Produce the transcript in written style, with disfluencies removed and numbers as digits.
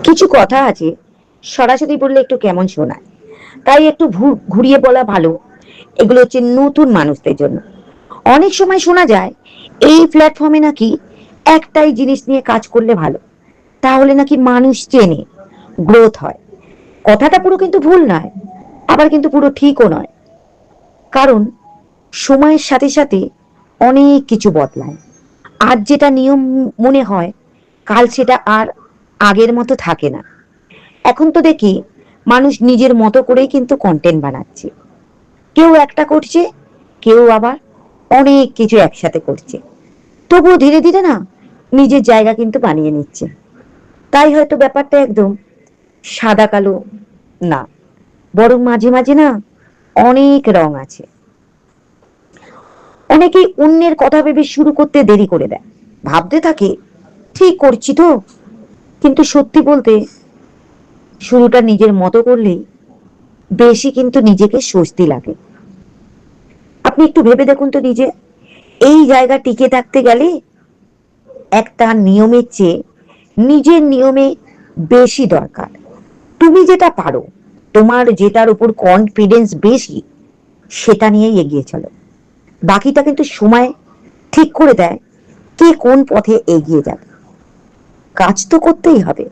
কিছু কথা আছে সরাসরি বললে একটু কেমন শোনায়, তাই একটু ঘুরিয়ে বলা ভালো। এগুলো হচ্ছে নতুন মানুষদের জন্য। অনেক সময় শোনা যায় এই প্ল্যাটফর্মে নাকি একটাই জিনিস নিয়ে কাজ করলে ভালো, তাহলে নাকি মানুষ চেনে, গ্রোথ হয়। কথাটা পুরো কিন্তু ভুল নয়, আবার কিন্তু পুরো ঠিকও নয়। কারণ সময়ের সাথে সাথে অনেক কিছু বদলায়। আজ যেটা নিয়ম মনে হয়, কাল সেটা আর আগের মতো থাকে না। এখন তো দেখি মানুষ নিজের মতো করেই কিন্তু কন্টেন্ট বানাচ্ছে। কেউ একটা করছে, কেউ আবার অনেক কিছু একসাথে করছে। তবুও ধীরে ধীরে না নিজের জায়গা কিন্তু বানিয়ে নিচ্ছে। তাই হয়তো ব্যাপারটা একদম সাদা কালো না, বরং মাঝে মাঝে না অনেক রং আছে। অনেকেই অন্যের কথা ভেবে শুরু করতে দেরি করে দেয়, ভাবতে থাকে ঠিক করছি তো। কিন্তু সত্যি বলতে শুরুটা নিজের মতো করলেই বেশি কিন্তু নিজেকে স্বস্তি লাগে। আপনি একটু ভেবে দেখুন তো নিজে, এই জায়গা টিকে থাকতে গেলে একটা নিয়মের চেয়ে নিজের নিয়মে বেশি দরকার। তুমি যেটা পারো, তোমার যেটার উপর কনফিডেন্স বেশি, সেটা নিয়েই এগিয়ে চলো। বাকিটা কিন্তু সময় ঠিক করে দেয় কে কোন পথে এগিয়ে যাবে। কাজ তো করতেই হবে।